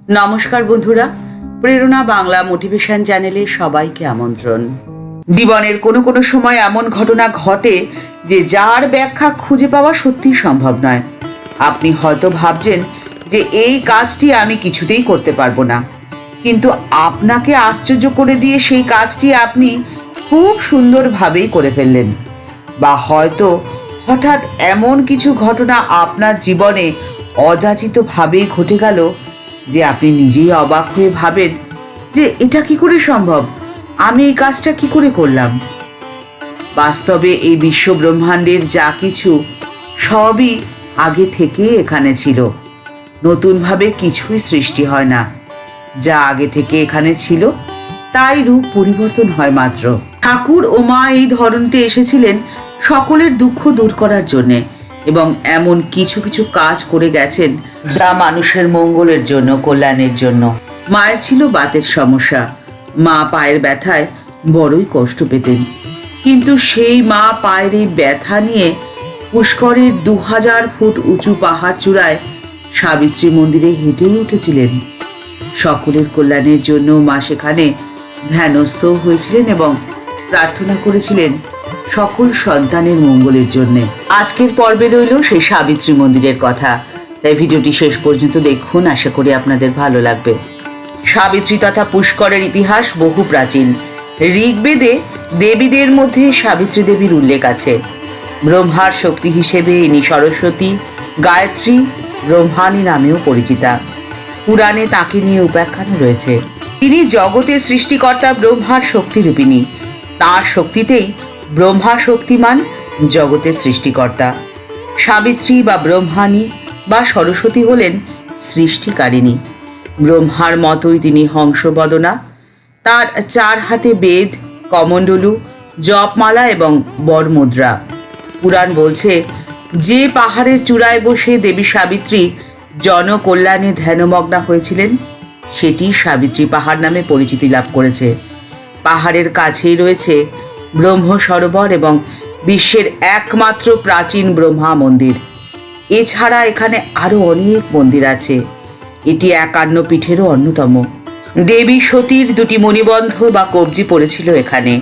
নমস্কার বন্ধুরা, প্রেরণা বাংলা মোটিভেশন চ্যানেলে সবাইকে আমন্ত্রণ। জীবনের কোনো কোনো সময় এমন ঘটনা ঘটে যে যার ব্যাখ্যা খুঁজে পাওয়া সত্যিই সম্ভব নয়। আপনি হয়তো ভাবছেন যে এই কাজটি আমি কিছুতেই করতে পারবো না, কিন্তু আপনাকে আশ্চর্য করে দিয়ে সেই কাজটি আপনি খুব সুন্দরভাবেই করে ফেললেন। বা হয়তো হঠাৎ এমন কিছু ঘটনা আপনার জীবনে অযাচিতভাবেই ঘটে গেল যে আপনি নিজেই অবাক হয়ে ভাবেন যে এটা কি করে সম্ভব, আমি এই কাজটা কি করে করলাম। বাস্তবে এই বিশ্ব ব্রহ্মাণ্ডের যা কিছু সবই আগে থেকেই এখানে ছিল। নতুনভাবে কিছুই সৃষ্টি হয় না, যা আগে থেকে এখানে ছিল তাই রূপ পরিবর্তন হয় মাত্র। ঠাকুর ও মা এই ধরনতে এসেছিলেন সকলের দুঃখ দূর করার জন্যে, এবং এমন কিছু কিছু কাজ করে গেছেন যা মানুষের মঙ্গলের জন্য, কল্যাণের জন্য। মায়ের ছিল বাতের সমস্যা, মা পায়ের ব্যথায় বড়ই কষ্ট পেতেন, কিন্তু সেই মা পায়ের এই ব্যথা নিয়ে পুষ্করের 2000 ফুট উঁচু পাহাড় চূড়ায় সাবিত্রী মন্দিরে হেঁটেই উঠেছিলেন। সকলের কল্যাণের জন্য মা সেখানে ধ্যানস্থ হয়েছিলেন এবং প্রার্থনা করেছিলেন সকল সন্তানের মঙ্গলের জন্য। আজকের পর্বে রইল সেই সাবিত্রী মন্দিরের কথা, তাই ভিডিওটি শেষ পর্যন্ত দেখুন, আশা করি আপনাদের ভালো লাগবে। সাবিত্রী তথা পুষ্করের ইতিহাস বহু প্রাচীন। ঋগ্বেদে দেবীদের মধ্যে সাবিত্রী দেবীর উল্লেখ আছে। ব্রহ্মার শক্তি হিসেবে ইনি সরস্বতী, গায়ত্রী, ব্রহ্মাণী নামেও পরিচিতা। পুরাণে তাকে নিয়ে উপাখ্যান রয়েছে। তিনি জগতের সৃষ্টিকর্তা, ব্রহ্মার শক্তিরূপিণী। তাঁর শক্তিতেই ব্রহ্মা শক্তিমান, জগতের সৃষ্টিকর্তা। সাবিত্রী বা ব্রহ্মাণী বা সরস্বতী হলেন সৃষ্টিকারিণী। ব্রহ্মার মতোই তিনি হংসবদনা। তার 4 হাতে বেদ, কমণ্ডলু, জপমালা এবং বরমুদ্রা। পুরাণ বলছে যে পাহাড়ের চূড়ায় বসে দেবী সাবিত্রী জনকল্যাণে ধ্যানমগ্না হয়েছিলেন সেটি সাবিত্রী পাহাড় নামে পরিচিতি লাভ করেছে। পাহাড়ের কাছেই রয়েছে ব্রহ্ম সরোবর এবং বিশ্বের একমাত্র প্রাচীন ব্রহ্মা মন্দির। এছাড়া এখানে আরও অনেক মন্দির আছে। এটি 51 পীঠেরও অন্যতম। দেবী সতীর 2টি মণিবন্ধ বা কবজি পড়েছিল এখানে,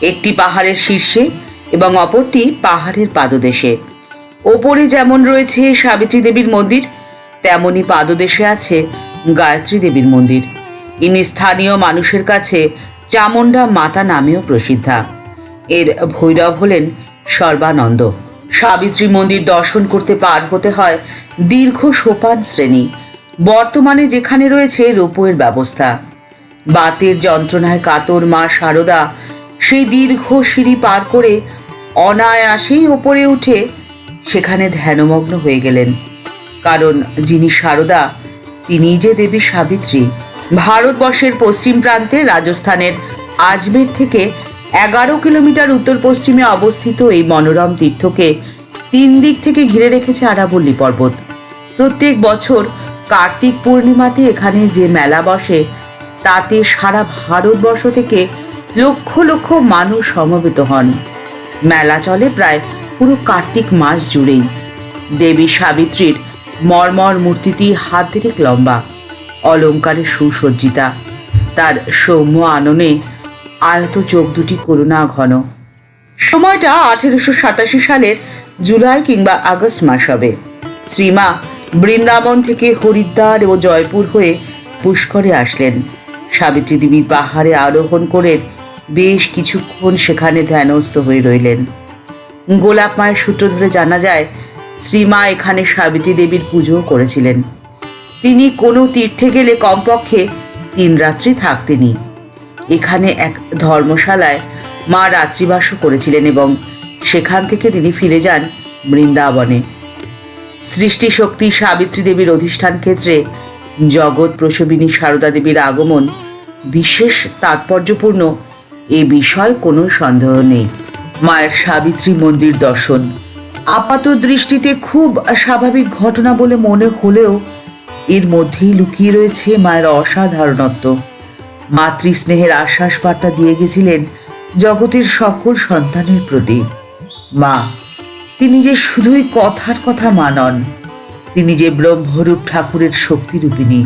একটি পাহাড়ের শীর্ষে এবং অপরটি পাহাড়ের পাদদেশে। ওপরে যেমন রয়েছে সাবিত্রী দেবীর মন্দির, তেমনি পাদদেশে আছে গায়ত্রী দেবীর মন্দির। ইনি স্থানীয় মানুষের কাছে চামুণ্ডা মাতা নামেও প্রসিদ্ধা। এর ভৈরব হলেন সর্বানন্দ। সাবিত্রী মন্দির দর্শন করতে পার হতে হয় দীর্ঘ সোপান শ্রেণী। বর্তমানে যেখানে রয়েছে রোপওয়ের ব্যবস্থা। বাতের যন্ত্রণায় কাতর মা শারদা সেই দীর্ঘ সিঁড়ি পার করে অনায়াসেই ওপরে উঠে সেখানে ধ্যানমগ্ন হয়ে গেলেন। কারণ যিনি শারদা তিনিই যে দেবী সাবিত্রী। ভারতবর্ষের পশ্চিম প্রান্তে রাজস্থানের আজমের থেকে 11 কিলোমিটার উত্তর পশ্চিমে অবস্থিত এই মনোরম তীর্থকে 3 দিক থেকে ঘিরে রেখেছে আরাবল্লী পর্বত। প্রত্যেক বছর কার্তিক পূর্ণিমাতে এখানে যে মেলা বসে তাতে সারা ভারতবর্ষ থেকে লক্ষ লক্ষ মানুষ সমবেত হন। মেলা চলে প্রায় পুরো কার্তিক মাস জুড়েই। দেবী সাবিত্রীর মর্মর মূর্তিটি হাত দেড়েক লম্বা, অলঙ্কারে সুসজ্জিতা। তার সৌম্য আননে আয়ত চোখ দুটি করুণা ঘন। সময়টা 1887 সালের জুলাই কিংবা আগস্ট মাস হবে। শ্রীমা বৃন্দাবন থেকে হরিদ্বার ও জয়পুর হয়ে পুষ্করে আসলেন। সাবিত্রী দেবী পাহাড়ে আরোহণ করে বেশ কিছুক্ষণ সেখানে ধ্যানস্থ হয়ে রইলেন। গোলাপ মায়ের সূত্র ধরে জানা যায় শ্রীমা এখানে সাবিত্রী দেবীর পুজোও করেছিলেন। তিনি কোনো তীর্থে গেলে কমপক্ষে 3 রাত্রি থাকতেনই। এখানে এক ধর্মশালায় মা রাত্রিবাসও করেছিলেন এবং সেখান থেকে তিনি ফিরে যান বৃন্দাবনে। সৃষ্টি শক্তি সাবিত্রী দেবীর অধিষ্ঠান ক্ষেত্রে জগৎ প্রসবিনী সারদা দেবীর আগমন বিশেষ তাৎপর্যপূর্ণ, এ বিষয়ে কোনো সন্দেহ নেই। মায়ের সাবিত্রী মন্দির দর্শন আপাত দৃষ্টিতে খুব স্বাভাবিক ঘটনা বলে মনে হলেও এর মধ্যেই লুকিয়ে রয়েছে মায়ের অসাধারণত্ব। মাতৃস্নেহের আশ্বাস বার্তা দিয়ে গেছিলেন জগতের সকল সন্তানের প্রতি। মা তিনি যে শুধুই কথার কথা মা নন, তিনি যে ব্রহ্মরূপ ঠাকুরের শক্তিরূপিণী।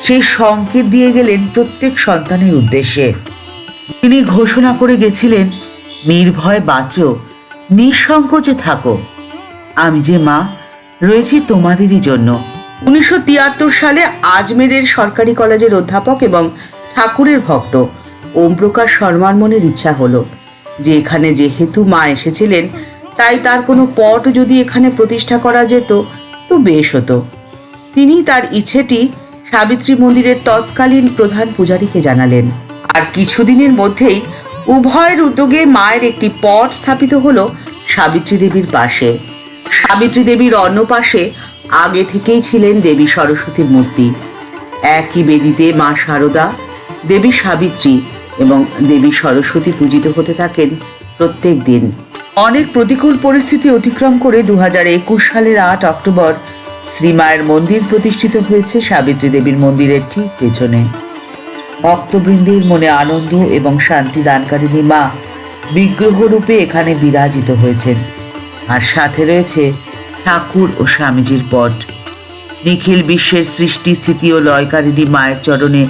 সেই সংকেত দিয়ে গেলেন প্রত্যেক সন্তানের উদ্দেশ্যে। তিনি ঘোষণা করে গেছিলেন, নির্ভয় বাঁচো, নিঃসংকোচে থাকো, আমি যে মা রয়েছি তোমাদেরই জন্য। 1973 সালে আজমেরের সরকারি কলেজের অধ্যাপক এবং ঠাকুরের ভক্ত ওম প্রকাশ শর্মার মনের ইচ্ছা হলো যে এখানে যেহেতু মা এসেছিলেন, তাই তার কোনো পট যদি এখানে প্রতিষ্ঠা করা যেত তো বেশ হতো। তিনি তার ইচ্ছেটি সাবিত্রী মন্দিরের তৎকালীন প্রধান পূজারীকে জানালেন, আর কিছুদিনের মধ্যেই উভয়ের উদ্যোগে মায়ের একটি পট স্থাপিত হলো সাবিত্রী দেবীর পাশে। সাবিত্রী দেবীর অন্য পাশে আগে থেকেই ছিলেন দেবী সরস্বতীর মূর্তি। একই বেদিতে মা শারদা, দেবী সাবিত্রী এবং দেবী সরস্বতী পূজিত হতে থাকেন প্রত্যেক দিন। অনেক প্রতিকূল পরিস্থিতি অতিক্রম করে 2021 সালের 8 অক্টোবর শ্রীমায়ের মন্দির প্রতিষ্ঠিত হয়েছে সাবিত্রী দেবীর মন্দিরের ঠিক পেছনে। ভক্তবৃন্দের মনে আনন্দ এবং শান্তি দানকারিণী মা বিগ্রহ রূপে এখানে বিরাজিত হয়েছেন, আর সাথে রয়েছে ঠাকুর ও স্বামীজির পট। নিখিল বিশ্বের সৃষ্টি, স্থিতি ও লয়কারিণী মায়ের চরণে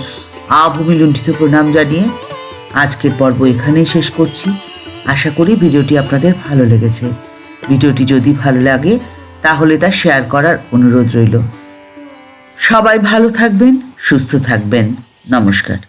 আভূমি লুণ্ঠিত প্রণাম জানিয়ে আজকের পর্ব এখানেই শেষ করছি। আশা করি ভিডিওটি আপনাদের ভালো লেগেছে। ভিডিওটি যদি ভালো লাগে তাহলে তা শেয়ার করার অনুরোধ রইল। সবাই ভালো থাকবেন, সুস্থ থাকবেন। নমস্কার।